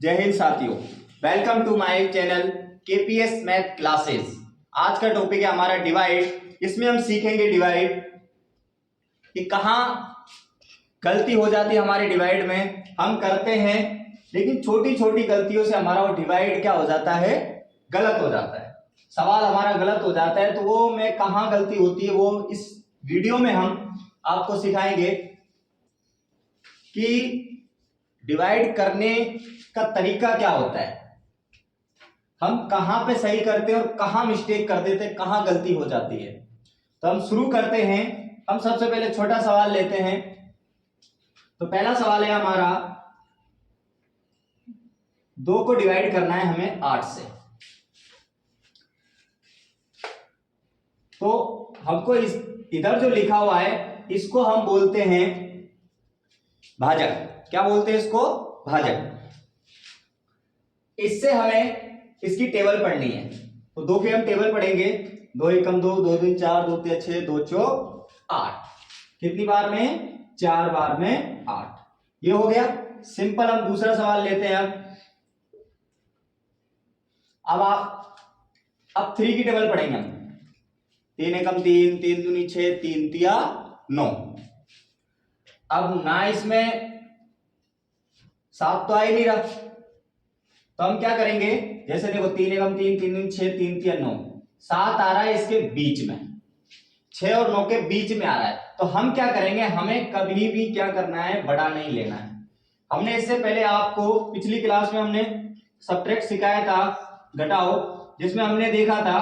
जय हिंद साथियों, welcome to my channel KPS math classes. आज का टॉपिक है हमारा डिवाइड। इसमें हम सीखेंगे डिवाइड कि कहाँ गलती हो जाती है हमारे डिवाइड में। हम करते हैं लेकिन छोटी छोटी गलतियों से हमारा वो डिवाइड क्या हो जाता है, गलत हो जाता है। सवाल हमारा गलत हो जाता है, तो वो में कहाँ गलती होती है वो इस वीडियो में हम आपको सिखाएंगे कि डिवाइड करने का तरीका क्या होता है, हम कहां पे सही करते हैं और कहां मिस्टेक कर देते हैं, कहां गलती हो जाती है। तो हम शुरू करते हैं। हम सबसे पहले छोटा सवाल लेते हैं। तो पहला सवाल है हमारा, 2 को डिवाइड करना है हमें 8 से। तो हमको इधर जो लिखा हुआ है इसको हम बोलते हैं भाजक। क्या बोलते हैं इसको? भाजक। इससे हमें इसकी टेबल पढ़नी है। तो 2 की हम टेबल पढ़ेंगे। 2 एकम 2, 2 दूनी 4, 2 तिया 6, 2 चौक 8। कितनी बार में? 4 बार में 8। ये हो गया सिंपल। हम दूसरा सवाल लेते हैं। अब 3 की टेबल पढ़ेंगे हम। 3 एकम 3, 3 दूनी 6, 3 तिया 9। अब ना इसमें 7 तो आ ही नहीं रहा, तो हम क्या करेंगे? जैसे देखो 3 एकम 3, 3 दूनी 6, 3 तिया 9। 7 आ रहा है इसके बीच में, 6 और 9 के बीच में आ रहा है। तो हम क्या करेंगे? हमें कभी भी क्या करना है? बड़ा नहीं लेना है। हमने इससे पहले आपको पिछली क्लास में हमने सब्ट्रैक्ट सिखाया था, घटाओ, जिसमें हमने देखा था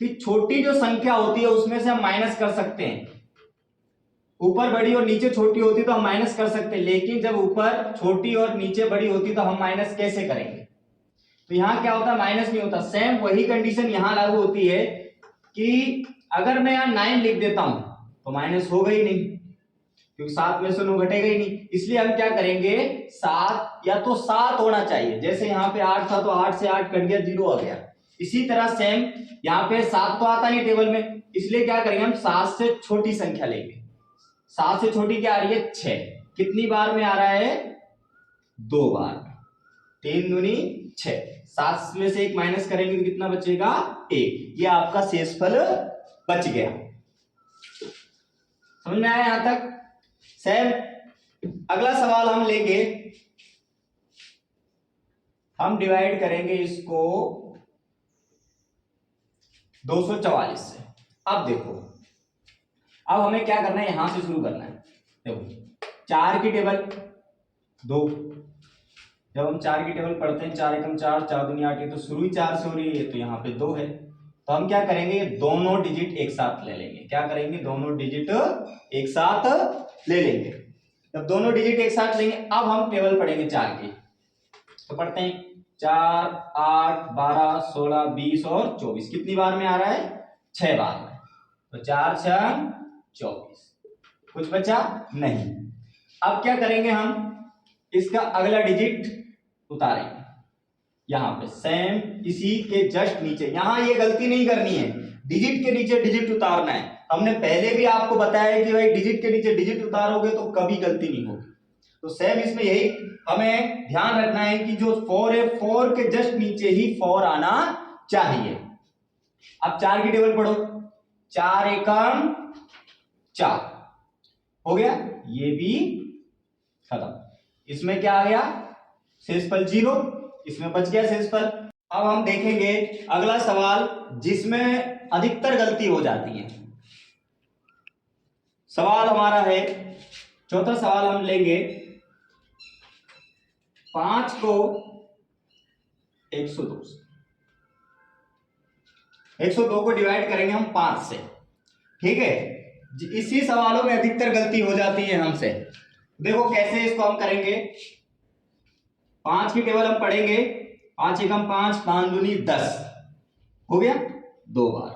कि छोटी जो संख्या होती है उसमें से हम माइनस कर सकते हैं। ऊपर बड़ी और नीचे छोटी होती तो हम माइनस कर सकते हैं, लेकिन जब ऊपर छोटी और नीचे बड़ी होती तो हम माइनस कैसे करेंगे? तो यहां क्या होता है? माइनस नहीं होता। सेम वही कंडीशन यहां लागू होती है कि अगर मैं यहां 9 लिख देता हूं तो माइनस होगा ही नहीं, क्योंकि 7 में से 9 घटेगा ही नहीं। इसलिए हम क्या करेंगे? 7 या तो 7 होना चाहिए। जैसे यहाँ पे 8 था तो 8 से 8 कट गया, 0 आ गया। इसी तरह सेम यहाँ पे 7 तो आता नहीं टेबल में, इसलिए क्या करेंगे? हम 7 से छोटी संख्या लेंगे। 7 से छोटी क्या आ रही है? 6। कितनी बार में आ रहा है? 2 बार। 3 दूनी 6। 7 में से 1 माइनस करेंगे तो कितना बचेगा? 1। ये आपका शेषफल बच गया। समझ में आया यहां तक? सेम अगला सवाल हम लेंगे। हम डिवाइड करेंगे इसको 244 से। अब देखो, अब हमें क्या करना है? यहां से शुरू करना है। देखो 4 की टेबल 2। जब हम 4 की टेबल पढ़ते हैं, 4 एकम 4, 4 दूनी 8, तो शुरू ही 4 से हो रही है, तो यहाँ पे 2 है। तो हम क्या करेंगे? दोनों डिजिट एक साथ ले लेंगे। क्या करेंगे? दोनों डिजिट एक साथ ले लेंगे। जब दोनों डिजिट एक साथ लेंगे, अब हम टेबल पढ़ेंगे 4 की। तो पढ़ते हैं 4, 8, 12, 16, 20 और 24। कितनी बार में आ रहा है? 6 बार में। तो 4 6 24। कुछ बचा नहीं। अब क्या करेंगे? हम इसका अगला डिजिट उतारेंगे यहां पे, सेम इसी के जस्ट नीचे। यहां ये गलती नहीं करनी है, डिजिट के नीचे डिजिट उतारना है। हमने पहले भी आपको बताया कि भाई डिजिट के नीचे डिजिट उतारोगे तो कभी गलती नहीं होगी। तो सेम इसमें यही हमें ध्यान रखना है कि जो 4 है, 4 के जस्ट नीचे ही 4 आना चाहिए। अब 4 की टेबल पढ़ो। 4 एकम 4 हो गया, ये भी खत्म। इसमें क्या आ गया? शेषफल 0। इसमें बच गया शेषफल। अब हम देखेंगे अगला सवाल जिसमें अधिकतर गलती हो जाती है। सवाल हमारा है, चौथा सवाल हम लेंगे। 5 को 102 से। 102 को डिवाइड करेंगे हम 5 से। ठीक है, इसी सवालों में अधिकतर गलती हो जाती है हमसे। देखो कैसे इसको हम करेंगे। 5 की टेबल हम पढ़ेंगे। 5 एकम 5, 5 दूनी 10 हो गया, 2 बार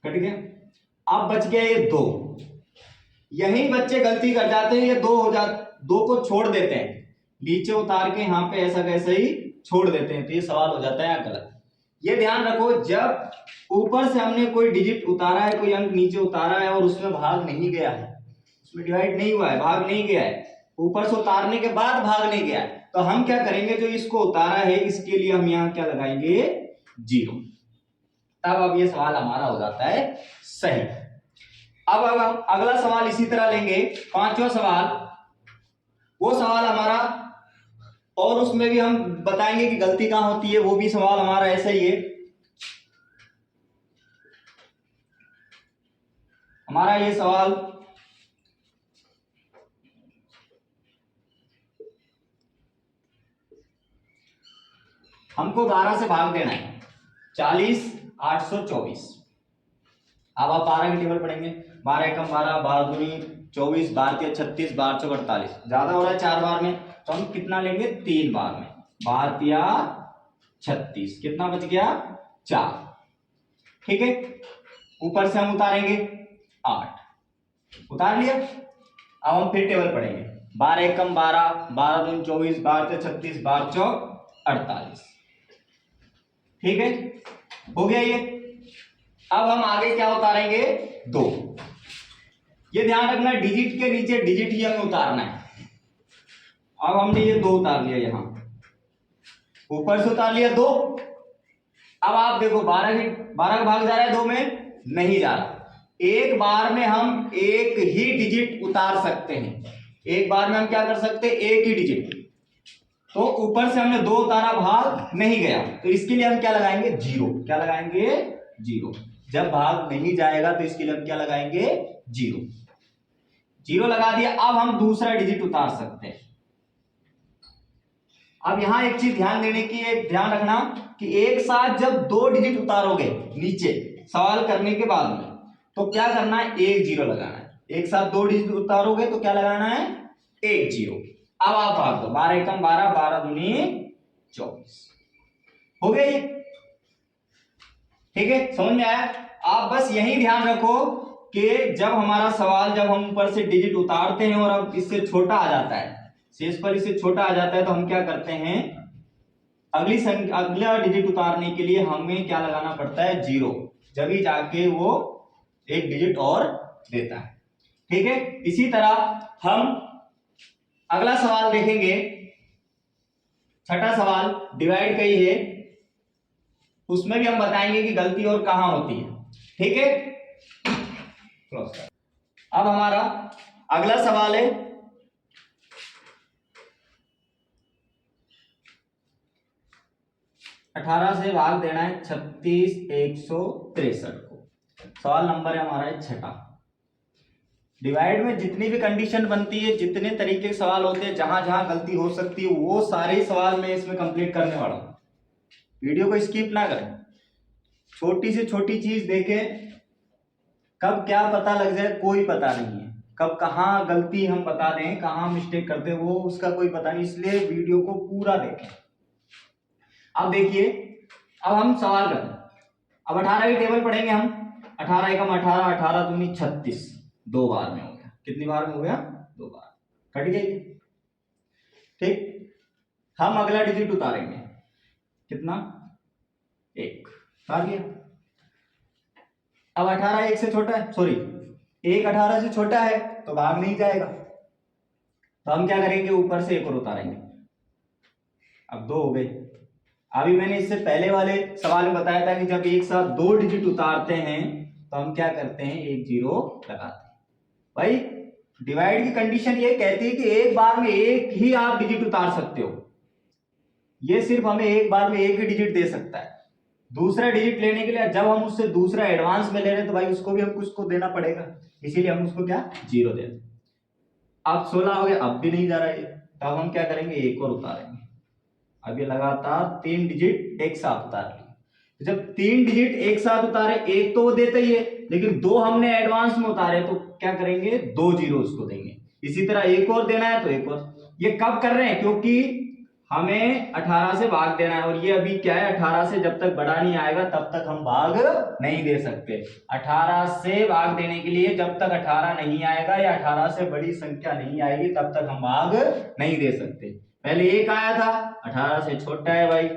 कट गया। अब बच गया ये 2। यही बच्चे गलती कर जाते हैं, ये 2 हो जाते, 2 को छोड़ देते हैं, नीचे उतार के यहाँ पे ऐसा कैसे ही छोड़ देते हैं, तो ये सवाल हो जाता है गलत। ये ध्यान रखो, जब ऊपर से हमने कोई डिजिट उतारा है, कोई अंक नीचे उतारा है और उसमें भाग नहीं गया है, उसमें डिवाइड नहीं हुआ है, भाग नहीं गया है, ऊपर से उतारने के बाद भाग नहीं गया, तो हम क्या करेंगे, जो इसको उतारा है इसके लिए हम यहाँ क्या लगाएंगे, 0। तब अब ये सवाल हमारा हो जाता है सही। अब हम अगला सवाल इसी तरह लेंगे, 5वां सवाल। वो सवाल हमारा, और उसमें भी हम बताएंगे कि गलती कहां होती है, वो भी सवाल हमारा ऐसा ही है। हमारा ये सवाल हमको 12 से भाग देना है, 40 824। अब आप 12 की टेबल पढ़ेंगे, 12 एकम 12, 12 दूनी 24, 12 तिया 36, 12 चौक 48। ज्यादा हो रहा है 4 बार में, तो हम कितना लेंगे, 3 बार में। 12 तिया 36, कितना बच गया, 4। ठीक है, ऊपर से हम उतारेंगे 8, उतार लिया। अब हम फिर टेबल पढ़ेंगे, 12 एकम 12, 12 दूनी 24, 12 तिया 36, 12 चौक 48। ठीक है, हो गया ये। अब हम आगे क्या उतारेंगे, 2। ये ध्यान रखना, डिजिट के नीचे डिजिट ही हमें उतारना है। अब हमने ये 2 उतार लिया, यहां ऊपर से उतार लिया 2। अब आप देखो 12 का भाग जा रहा है 2 में, नहीं जा रहा। एक बार में हम एक ही डिजिट उतार सकते हैं, एक बार में हम क्या कर सकते हैं, एक ही डिजिट। तो ऊपर से हमने 2 उतारा, भाग नहीं गया, तो इसके लिए हम क्या लगाएंगे, 0। क्या लगाएंगे, 0। जब भाग नहीं जाएगा तो इसके लिए हम क्या लगाएंगे, 0। 0 लगा दिया। अब हम दूसरा डिजिट उतार सकते हैं। अब यहां एक चीज ध्यान देने की, एक ध्यान रखना कि एक साथ जब 2 डिजिट उतारोगे नीचे सवाल करने के बाद में, तो क्या करना है, 1 0 लगाना है। एक साथ 2 डिजिट उतारोगे तो क्या लगाना है, 1 0। अब आप भाग दो, 12 एकम 12, 12 दूनी 24। हो गया ये, ठीक है, समझ में आया। आप बस यही ध्यान रखो कि जब हमारा सवाल, जब हम ऊपर से डिजिट उतारते हैं और अब इससे छोटा आ जाता है, शेष पर इससे छोटा आ जाता है, तो हम क्या करते हैं, अगला डिजिट उतारने के लिए हमें क्या लगाना पड़ता है, 0। जब ही जाके वो एक डिजिट और देता है। ठीक है, इसी तरह हम अगला सवाल देखेंगे, 6ठा सवाल, डिवाइड का ही है। उसमें भी हम बताएंगे कि गलती और कहां होती है। ठीक है, अब हमारा अगला सवाल है, 18 से भाग देना है 36 163 को। सवाल नंबर है हमारा 6ठा। डिवाइड में जितनी भी कंडीशन बनती है, जितने तरीके के सवाल होते हैं, जहां जहां गलती हो सकती है, वो सारे सवाल मैं इसमें कंप्लीट करने वाला हूं। वीडियो को स्किप ना करें, छोटी से छोटी चीज देखें, कब क्या पता लग जाए कोई पता नहीं है, कब कहाँ गलती हम बता दें, कहाँ मिस्टेक करते हैं वो उसका कोई पता नहीं, इसलिए वीडियो को पूरा देखें। अब देखिए, अब हम सवाल करें, अब 18 की टेबल पढ़ेंगे हम। 18 एकम 18, 18 दूनी 36, 2 बार में हो गया। कितनी बार में हो गया, 2 बार, कट गई। ठीक, हम अगला डिजिट उतारेंगे, कितना, 1 उतार दिया। अब 18 1 से छोटा है, सॉरी 1 18 से छोटा है, तो भाग नहीं जाएगा, तो हम क्या करेंगे, ऊपर से 1 और उतारेंगे। अब 2 हो गए। अभी मैंने इससे पहले वाले सवाल में बताया था कि जब एक साथ 2 डिजिट उतारते हैं तो हम क्या करते हैं, 1 0 लगाते हैं। भाई डिवाइड की कंडीशन ये कहती है कि एक बार में एक ही आप डिजिट उतार सकते हो, ये सिर्फ हमें एक बार में एक ही डिजिट दे सकता है। दूसरा डिजिट लेने के लिए जब हम उससे दूसरा एडवांस में ले रहे हैं, तो भाई उसको भी हमको उसको देना पड़ेगा, इसीलिए हम उसको क्या, 0 दे दें। अब 16 हो गया, अब भी नहीं जा रहा है, तब हम क्या करेंगे, 1 और उतारेंगे। अब ये लगातार 3 डिजिट एक साथ उतार लिए। जब 3 डिजिट एक साथ उतारे, एक तो वो देता ही है, लेकिन 2 हमने एडवांस में उतारे, तो क्या करेंगे, 2 0 उसको देंगे। इसी तरह 1 और देना है तो 1 और। ये कब कर रहे हैं, क्योंकि हमें 18 से भाग देना है, और ये अभी क्या है, 18 से जब तक बड़ा नहीं आएगा तब तक हम भाग नहीं दे सकते। 18 से भाग देने के लिए जब तक 18 नहीं आएगा या 18 से बड़ी संख्या नहीं आएगी तब तक हम भाग नहीं दे सकते। पहले 1 आया था, 18 से छोटा है भाई,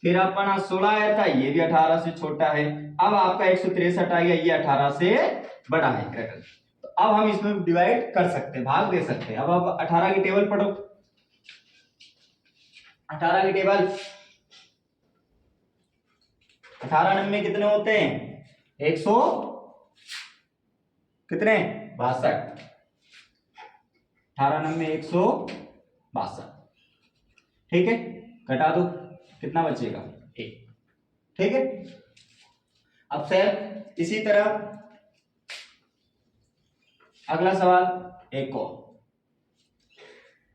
फिर अपना 16 आया था, ये भी 18 से छोटा है। अब आपका 163 आ गया, ये 18 से बड़ा है। तो अब हम इसमें डिवाइड कर सकते हैं, भाग दे सकते हैं। अब 18 की टेबल पढ़ो। 18 की टेबल, 18 नंबर कितने होते हैं? 100 कितने 62। 18 नंबर 162, ठीक है। घटा दो, कितना बचेगा? 1, ठीक है। अब सर इसी तरह अगला सवाल एक और।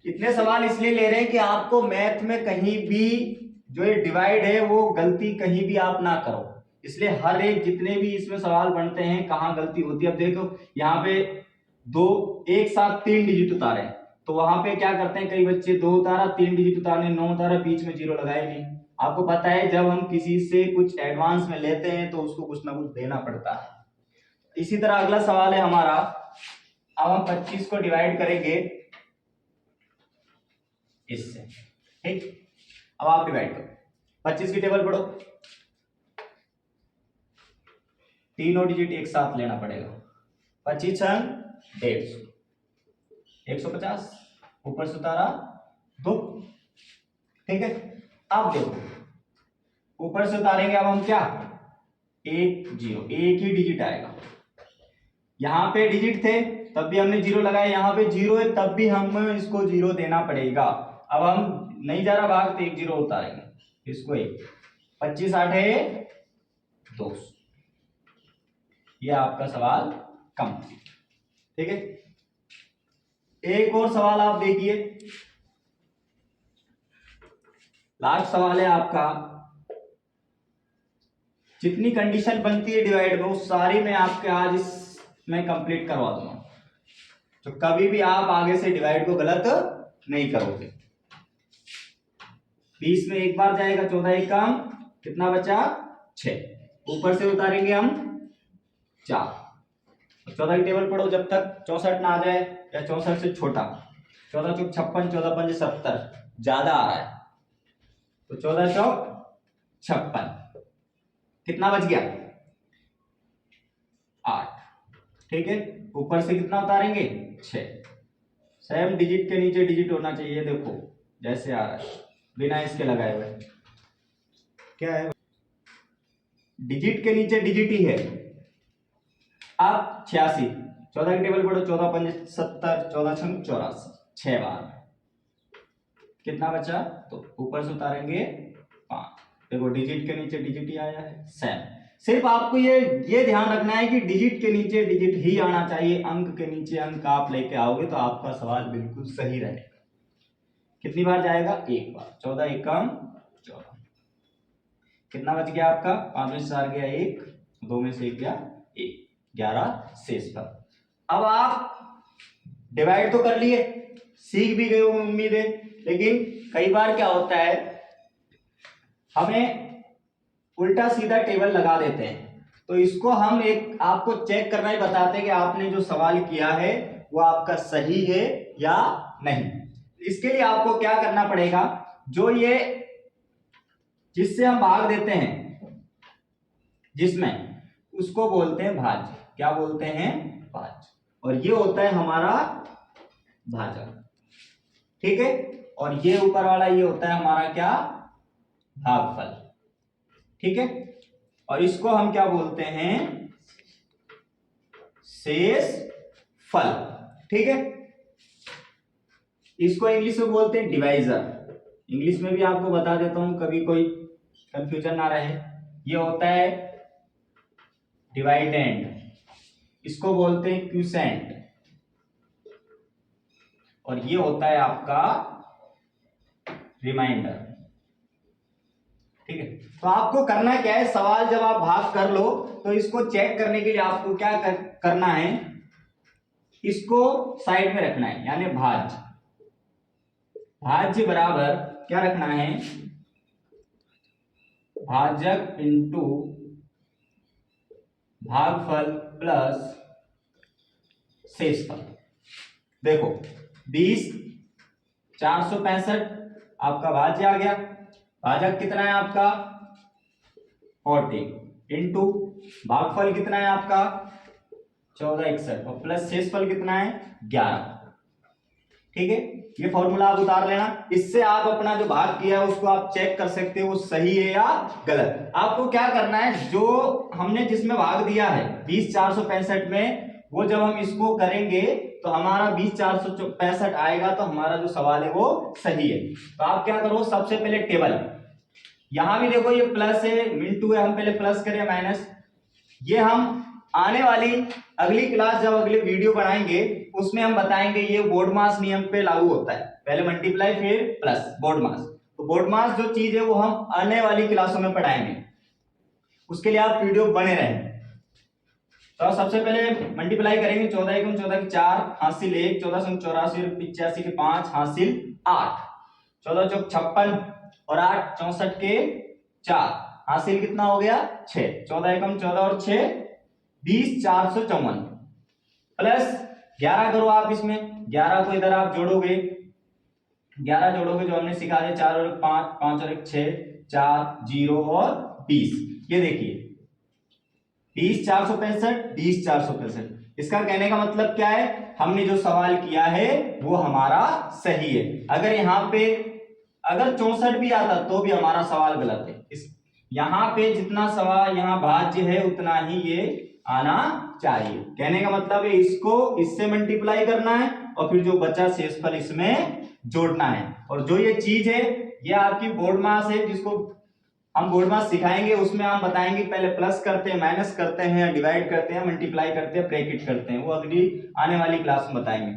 इतने सवाल इसलिए ले रहे हैं कि आपको मैथ में कहीं भी जो ये डिवाइड है वो गलती कहीं भी आप ना करो, इसलिए हर एक जितने भी इसमें सवाल बनते हैं कहाँ गलती होती है। अब देखो यहाँ पे दो एक साथ 3 डिजिट उतारे, तो वहां पे क्या करते हैं कई बच्चे, 2 उतारा 3 डिजिट उतारने 9 उतारा, बीच में 0 लगाए नहीं। आपको पता है जब हम किसी से कुछ एडवांस में लेते हैं तो उसको कुछ ना कुछ देना पड़ता है। इसी तरह अगला सवाल है हमारा। अब हम 25 को डिवाइड करेंगे इससे, ठीक। अब आप डिवाइड करो, 25 की टेबल पढ़ो। तीनों डिजिट एक साथ लेना पड़ेगा। 25 छंग 150, 150 ऊपर से उतारा 2, ठीक है। अब देखो ऊपर से उतारेंगे, अब हम क्या 1 0, एक ही डिजिट आएगा। यहां पे डिजिट थे तब भी हमने 0 लगाया, यहाँ पे 0 है तब भी हम इसको 0 देना पड़ेगा। अब हम नहीं जा रहा भाग तो 1 0 उतारेंगे, इसको 1, 25 8 200। ये आपका सवाल कंप्लीट, ठीक है। एक और सवाल आप देखिए, लास्ट सवाल है आपका। जितनी कंडीशन बनती है डिवाइड में वो सारी मैं आपके आज इसमें कंप्लीट करवा दूंगा, तो कभी भी आप आगे से डिवाइड को गलत नहीं करोगे। 20 में एक बार जाएगा, 14 एक कम, कितना बचा 6, ऊपर से उतारेंगे हम 4। 14 की टेबल पढ़ो जब तक 64 ना आ जाए या 64 से छोटा। 14 चौक 56, 14 पंजे 70, ज्यादा आ रहा है तो 14 चौक 56, कितना बच गया 8, ठीक है। ऊपर से कितना उतारेंगे 6। सेम डिजिट के नीचे डिजिट होना चाहिए, देखो जैसे आ रहा है बिना इसके लगाए हुए, क्या है डिजिट के नीचे डिजिट ही है। अब 86, 14 की टेबल पढ़ो, 14 पंजे 70, 14 छंग 84, 6 बार, कितना बचा? तो ऊपर से उतारेंगे 5, देखो डिजिट के नीचे डिजिट ही आया है सेम। सिर्फ आपको ये ध्यान रखना है कि डिजिट के नीचे डिजिट ही आना चाहिए, अंक के नीचे अंक आप लेके आओगे तो आपका सवाल बिल्कुल सही रहेगा। कितनी बार जाएगा? एक बार। 14 एकम 14, कितना बच गया आपका? 5 में से 4 गया 1, 2 में से 1 गया 1, 11 शेष पर। अब आप डिवाइड तो कर लिए, सीख भी गए हो उम्मीद है, लेकिन कई बार क्या होता है हमें उल्टा सीधा टेबल लगा देते हैं, तो इसको हम एक आपको चेक करना ही बताते हैं कि आपने जो सवाल किया है वो आपका सही है या नहीं। इसके लिए आपको क्या करना पड़ेगा, जो ये जिससे हम भाग देते हैं जिसमें, उसको बोलते हैं भाज्य। क्या बोलते हैं? भाज्य। और ये होता है हमारा भाजक, ठीक है। और ये ऊपर वाला ये होता है हमारा क्या? भागफल, ठीक है। और इसको हम क्या बोलते हैं? शेष फल, ठीक है। इसको इंग्लिश में बोलते हैं डिवाइजर। इंग्लिश में भी आपको बता देता हूं कभी कोई कंफ्यूजन ना रहे। ये होता है डिवाइडेंड, इसको बोलते हैं क्यूसेंट, और ये होता है आपका रिमाइंडर, ठीक है। तो आपको करना क्या है, सवाल जब आप भाग कर लो तो इसको चेक करने के लिए आपको क्या करना है, इसको साइड में रखना है, यानी भाज्य। भाज्य बराबर क्या रखना है? भाजक इंटू भागफल प्लस शेषफल। देखो 20 465 आपका भाज्य आ गया, भाजक कितना है आपका 40, इंटू भागफल कितना है आपका 1461 और प्लस शेषफल कितना है 11। ठीक है, ये फॉर्मूला आप उतार लेना। इससे आप अपना जो भाग किया है उसको आप चेक कर सकते हो वो सही है या गलत। आपको क्या करना है, जो हमने जिसमें भाग दिया है 20,465 में, वो जब हम इसको करेंगे तो हमारा 20,465 आएगा, तो हमारा जो सवाल है वो सही है। तो आप क्या करो, सबसे पहले टेबल, यहां भी देखो ये प्लस है मिनटू है, हम पहले प्लस करें माइनस, ये हम आने वाली अगली क्लास जब अगले वीडियो बनाएंगे उसमें हम बताएंगे ये बोर्ड मास नियम पे लागू होता है, पहले मल्टीप्लाई फिर प्लस बोर्ड मास। तो बोर्ड मास जो चीज है वो हम आने वाली क्लासों में पढ़ाएंगे, उसके लिए आप वीडियो बने रहें। तो सबसे पहले मल्टीप्लाई करेंगे, 14 एकम 14 की 4 हासिल 1, 14 संग 84 और 85 के 5 हासिल 8, 14 चौक 56 और 8 64 के 4 हासिल कितना हो गया 6, 14 एकम 14 और 6 20,454 प्लस 11 करो आप इसमें, 11 को इधर आप जोड़ोगे, 11 जोड़ोगे जो हमने सिखा दिया, 4 और 5, 5 और 1 6, 4 0 और 20। ये देखिए 20,465 20,465, इसका कहने का मतलब क्या है, हमने जो सवाल किया है वो हमारा सही है। अगर यहाँ पे अगर 64 भी आता तो भी हमारा सवाल गलत है। इस यहाँ पे जितना सवाल यहाँ भाज्य है उतना ही ये आना चाहिए। कहने का मतलब है इसको इससे मल्टीप्लाई करना है और फिर जो बचा शेषफल इसमें जोड़ना है। और जो ये चीज है ये आपकी बोर्ड मास है, जिसको हम बोर्ड मास सिखाएंगे उसमें हम बताएंगे पहले प्लस करते हैं, माइनस करते हैं, डिवाइड करते हैं, मल्टीप्लाई करते हैं, ब्रैकेट करते हैं, वो अगली आने वाली क्लास में बताएंगे।